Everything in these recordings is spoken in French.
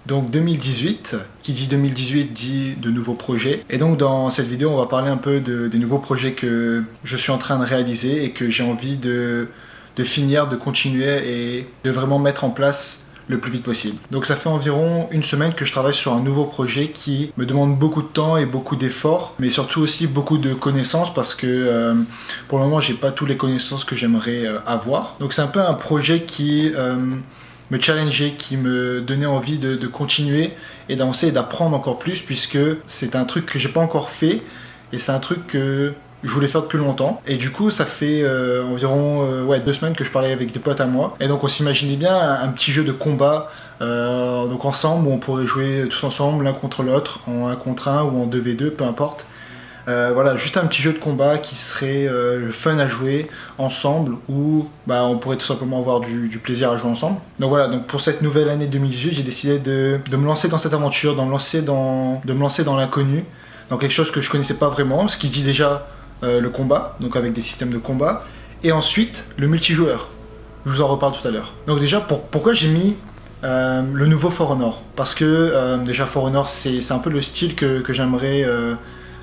Donc 2018, qui dit 2018 dit de nouveaux projets. Et donc dans cette vidéo, on va parler un peu des nouveaux projets que je suis en train de réaliser et que j'ai envie de finir, de continuer et de vraiment mettre en place le plus vite possible. Donc ça fait environ une semaine que je travaille sur un nouveau projet qui me demande beaucoup de temps et beaucoup d'efforts, mais surtout aussi beaucoup de connaissances parce que pour le moment j'ai pas toutes les connaissances que j'aimerais avoir. Donc c'est un peu un projet qui me challengeait, qui me donnait envie de continuer et d'avancer et d'apprendre encore plus, puisque c'est un truc que j'ai pas encore fait et c'est un truc que je voulais faire depuis longtemps. Et du coup ça fait environ 2 semaines que je parlais avec des potes à moi, et donc on s'imaginait bien un petit jeu de combat donc ensemble, où on pourrait jouer tous ensemble l'un contre l'autre en 1 contre 1 ou en 2v2, peu importe. Voilà, juste un petit jeu de combat qui serait fun à jouer ensemble, où on pourrait tout simplement avoir du plaisir à jouer ensemble. Donc voilà, donc pour cette nouvelle année 2018, j'ai décidé de me lancer dans cette aventure, de me lancer dans l'inconnu, dans quelque chose que je connaissais pas vraiment, ce qui dit déjà le combat, donc avec des systèmes de combat, et ensuite le multijoueur. Je vous en reparle tout à l'heure. Donc déjà, pourquoi j'ai mis le nouveau For Honor? Parce que déjà For Honor, c'est un peu le style que j'aimerais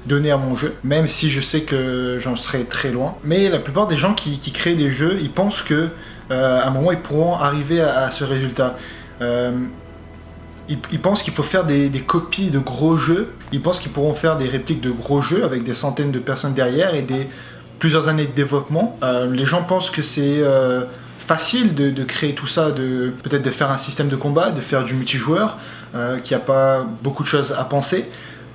donner à mon jeu, même si je sais que j'en serai très loin. Mais la plupart des gens qui créent des jeux, ils pensent que à un moment ils pourront arriver à ce résultat. Ils pensent qu'il faut faire des copies de gros jeux, ils pensent qu'ils pourront faire des répliques de gros jeux avec des centaines de personnes derrière et plusieurs années de développement. Les gens pensent que c'est facile de créer tout ça, peut-être de faire un système de combat, de faire du multijoueur, qu'il n'y a pas beaucoup de choses à penser.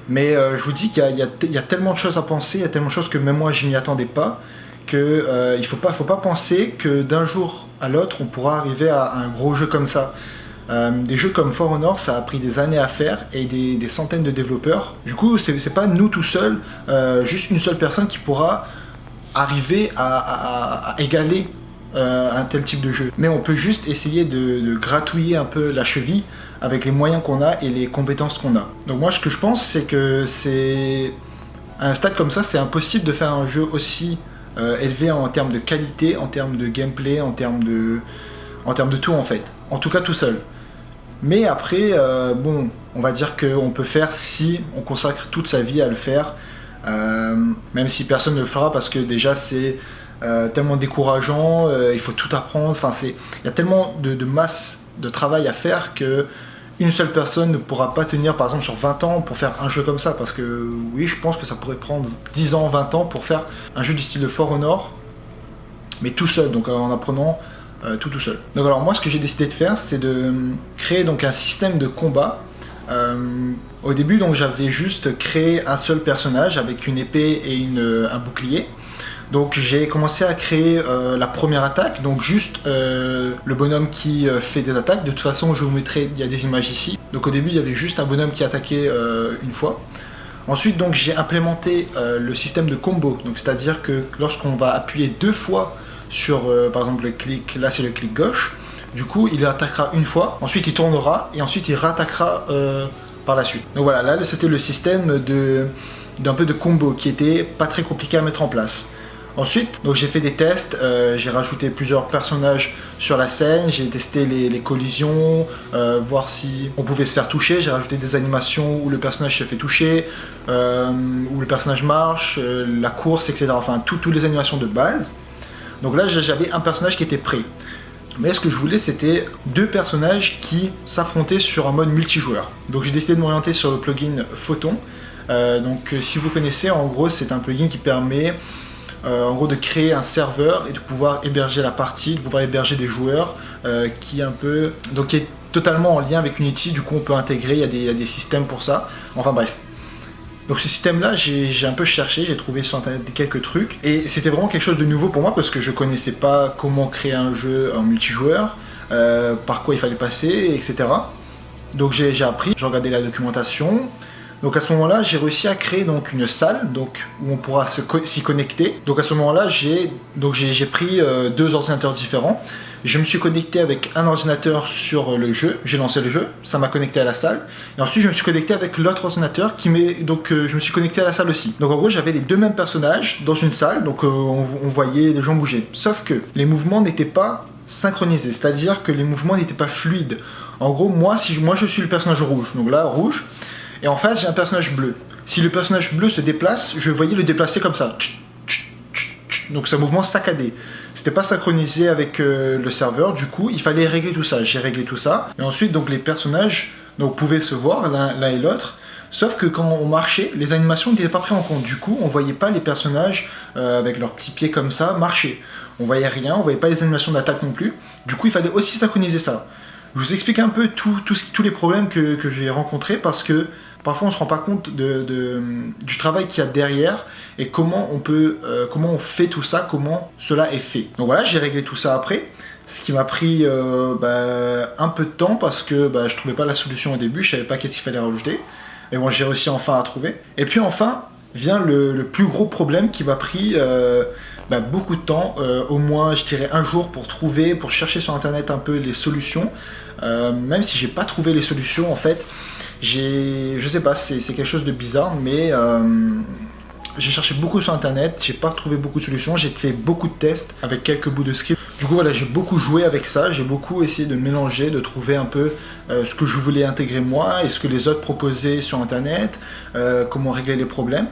Mais je vous dis qu'il y a tellement de choses à penser, il y a tellement de choses que même moi je m'y attendais pas, que il faut pas penser que d'un jour à l'autre on pourra arriver à un gros jeu comme ça. Des jeux comme For Honor, ça a pris des années à faire et des centaines de développeurs. Du coup, c'est pas nous tout seuls, juste une seule personne qui pourra arriver à égaler un tel type de jeu. Mais on peut juste essayer de gratouiller un peu la cheville avec les moyens qu'on a et les compétences qu'on a. Donc moi, ce que je pense, c'est que à un stade comme ça, c'est impossible de faire un jeu aussi élevé en termes de qualité, en termes de gameplay, en termes de tout en fait. En tout cas tout seul. Mais après, on va dire qu'on peut faire si on consacre toute sa vie à le faire, même si personne ne le fera, parce que déjà c'est tellement décourageant, il faut tout apprendre, il y a tellement de masse de travail à faire que une seule personne ne pourra pas tenir par exemple sur 20 ans pour faire un jeu comme ça, parce que oui, je pense que ça pourrait prendre 10 ans, 20 ans pour faire un jeu du style de For Honor, mais tout seul, donc en apprenant tout seul. Donc alors moi, ce que j'ai décidé de faire, c'est de créer donc un système de combat. Au début, donc j'avais juste créé un seul personnage avec une épée et un bouclier. Donc j'ai commencé à créer la première attaque, donc juste le bonhomme qui fait des attaques. De toute façon, je vous mettrai, il y a des images ici. Donc au début, il y avait juste un bonhomme qui attaquait une fois. Ensuite, donc j'ai implémenté le système de combo. Donc c'est-à-dire que lorsqu'on va appuyer 2 fois sur par exemple le clic, là c'est le clic gauche, du coup il attaquera une fois, ensuite il tournera et ensuite il rattaquera par la suite. Donc voilà, là c'était le système d'un peu de combo qui était pas très compliqué à mettre en place. Ensuite, donc j'ai fait des tests, j'ai rajouté plusieurs personnages sur la scène, j'ai testé les collisions, voir si on pouvait se faire toucher, j'ai rajouté des animations où le personnage se fait toucher, où le personnage marche, la course, etc. Enfin, toutes les animations de base. Donc là, j'avais un personnage qui était prêt. Mais ce que je voulais, c'était 2 personnages qui s'affrontaient sur un mode multijoueur. Donc j'ai décidé de m'orienter sur le plugin Photon. Donc si vous connaissez, en gros, c'est un plugin qui permet en gros de créer un serveur et de pouvoir héberger la partie, de pouvoir héberger des joueurs qui est totalement en lien avec Unity. Du coup, on peut intégrer, il y a des systèmes pour ça. Enfin bref. Donc ce système-là, j'ai un peu cherché, j'ai trouvé sur internet quelques trucs, et c'était vraiment quelque chose de nouveau pour moi parce que je connaissais pas comment créer un jeu en multijoueur, par quoi il fallait passer, etc. Donc j'ai appris, j'ai regardé la documentation. Donc à ce moment-là, j'ai réussi à créer donc une salle où on pourra s'y connecter. Donc à ce moment-là, j'ai pris 2 ordinateurs différents. Je me suis connecté avec un ordinateur sur le jeu, j'ai lancé le jeu, ça m'a connecté à la salle. Et ensuite, je me suis connecté avec l'autre ordinateur je me suis connecté à la salle aussi. Donc en gros, j'avais les 2 mêmes personnages dans une salle, donc on voyait les gens bouger. Sauf que les mouvements n'étaient pas synchronisés, c'est-à-dire que les mouvements n'étaient pas fluides. En gros, moi je suis le personnage rouge, donc là, rouge, et en face j'ai un personnage bleu. Si le personnage bleu se déplace, je voyais le déplacer comme ça. Donc c'est un mouvement saccadé. C'était pas synchronisé avec le serveur, du coup il fallait régler tout ça. J'ai réglé tout ça. Et ensuite donc les personnages pouvaient se voir l'un et l'autre. Sauf que quand on marchait, les animations n'étaient pas prises en compte. Du coup on voyait pas les personnages avec leurs petits pieds comme ça marcher. On voyait rien, on voyait pas les animations d'attaque non plus. Du coup il fallait aussi synchroniser ça. Je vous explique un peu tous les problèmes que j'ai rencontrés parce que parfois on se rend pas compte du travail qu'il y a derrière et comment on fait tout ça, comment cela est fait. Donc voilà, j'ai réglé tout ça après, ce qui m'a pris un peu de temps parce que je trouvais pas la solution au début, je savais pas qu'est-ce qu'il fallait rajouter. Mais bon, j'ai réussi enfin à trouver. Et puis enfin vient le plus gros problème qui m'a pris beaucoup de temps, au moins je dirais un jour pour chercher sur internet un peu les solutions. Même si j'ai pas trouvé les solutions en fait, je sais pas, c'est quelque chose de bizarre, mais j'ai cherché beaucoup sur internet, j'ai pas trouvé beaucoup de solutions, j'ai fait beaucoup de tests avec quelques bouts de script. Du coup voilà, j'ai beaucoup joué avec ça, j'ai beaucoup essayé de mélanger, de trouver un peu ce que je voulais intégrer moi et ce que les autres proposaient sur internet, comment régler les problèmes.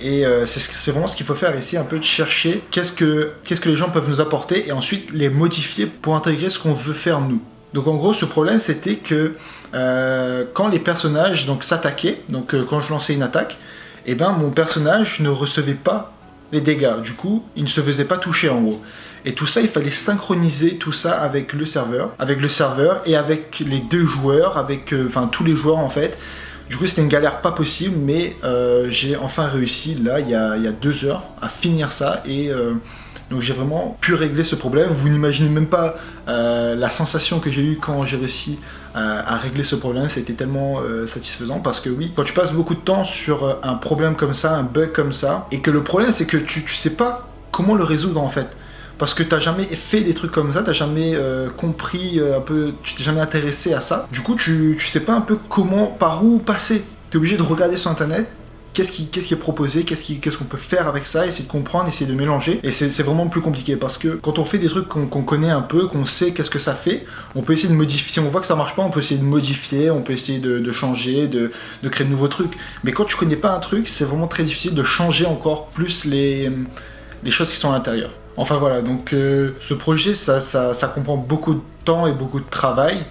Et c'est vraiment ce qu'il faut faire, essayer un peu de chercher qu'est-ce que les gens peuvent nous apporter et ensuite les modifier pour intégrer ce qu'on veut faire nous. Donc en gros ce problème c'était que quand les personnages s'attaquaient, quand je lançais une attaque, mon personnage ne recevait pas les dégâts, du coup il ne se faisait pas toucher en gros. Et tout ça il fallait synchroniser tout ça avec le serveur et avec les deux joueurs, avec tous les joueurs en fait. Du coup c'était une galère pas possible, mais j'ai enfin réussi là il y a 2 heures à finir ça et donc j'ai vraiment pu régler ce problème. Vous n'imaginez même pas la sensation que j'ai eue quand j'ai réussi à régler ce problème. C'était tellement satisfaisant parce que oui, quand tu passes beaucoup de temps sur un problème comme ça, un bug comme ça, et que le problème c'est que tu sais pas comment le résoudre en fait. Parce que t'as jamais fait des trucs comme ça, t'as jamais compris un peu, tu t'es jamais intéressé à ça. Du coup tu sais pas un peu par où passer. T'es obligé de regarder sur internet. Qu'est-ce qui est proposé, qu'est-ce qu'on peut faire avec ça, essayer de comprendre, essayer de mélanger. Et c'est vraiment plus compliqué parce que quand on fait des trucs qu'on connaît un peu, qu'on sait qu'est-ce que ça fait, on peut essayer de modifier. Si on voit que ça marche pas, on peut essayer de modifier, on peut essayer de changer, de créer de nouveaux trucs. Mais quand tu connais pas un truc, c'est vraiment très difficile de changer encore plus les choses qui sont à l'intérieur. Enfin voilà, donc ce projet, ça comprend beaucoup de temps et beaucoup de travail.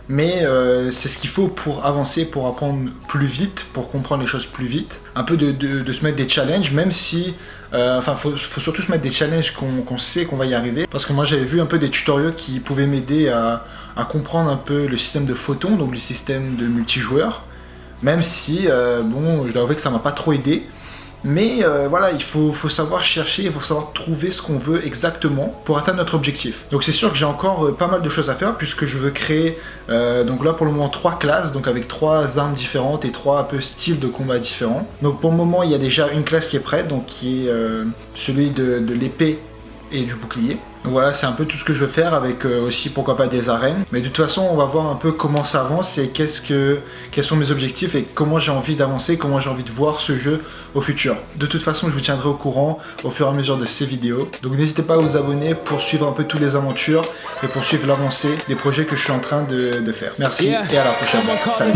Mais c'est ce qu'il faut pour avancer, pour apprendre plus vite, pour comprendre les choses plus vite. Un peu de se mettre des challenges, même si... faut surtout se mettre des challenges qu'on sait qu'on va y arriver. Parce que moi j'avais vu un peu des tutoriels qui pouvaient m'aider à comprendre un peu le système de photons, donc le système de multijoueur. Même si, je dois avouer que ça m'a pas trop aidé. Mais voilà, il faut savoir chercher, il faut savoir trouver ce qu'on veut exactement pour atteindre notre objectif. Donc c'est sûr que j'ai encore pas mal de choses à faire puisque je veux créer, donc là pour le moment 3 classes, donc avec 3 armes différentes et 3 un peu styles de combat différents. Donc pour le moment il y a déjà une classe qui est prête, donc qui est celui de l'épée et du bouclier. Donc voilà, c'est un peu tout ce que je veux faire avec aussi pourquoi pas des arènes. Mais de toute façon, on va voir un peu comment ça avance et quels sont mes objectifs et comment j'ai envie d'avancer, comment j'ai envie de voir ce jeu au futur. De toute façon, je vous tiendrai au courant au fur et à mesure de ces vidéos. Donc n'hésitez pas à vous abonner pour suivre un peu toutes les aventures et pour suivre l'avancée des projets que je suis en train de faire. Merci et à la prochaine. Salut.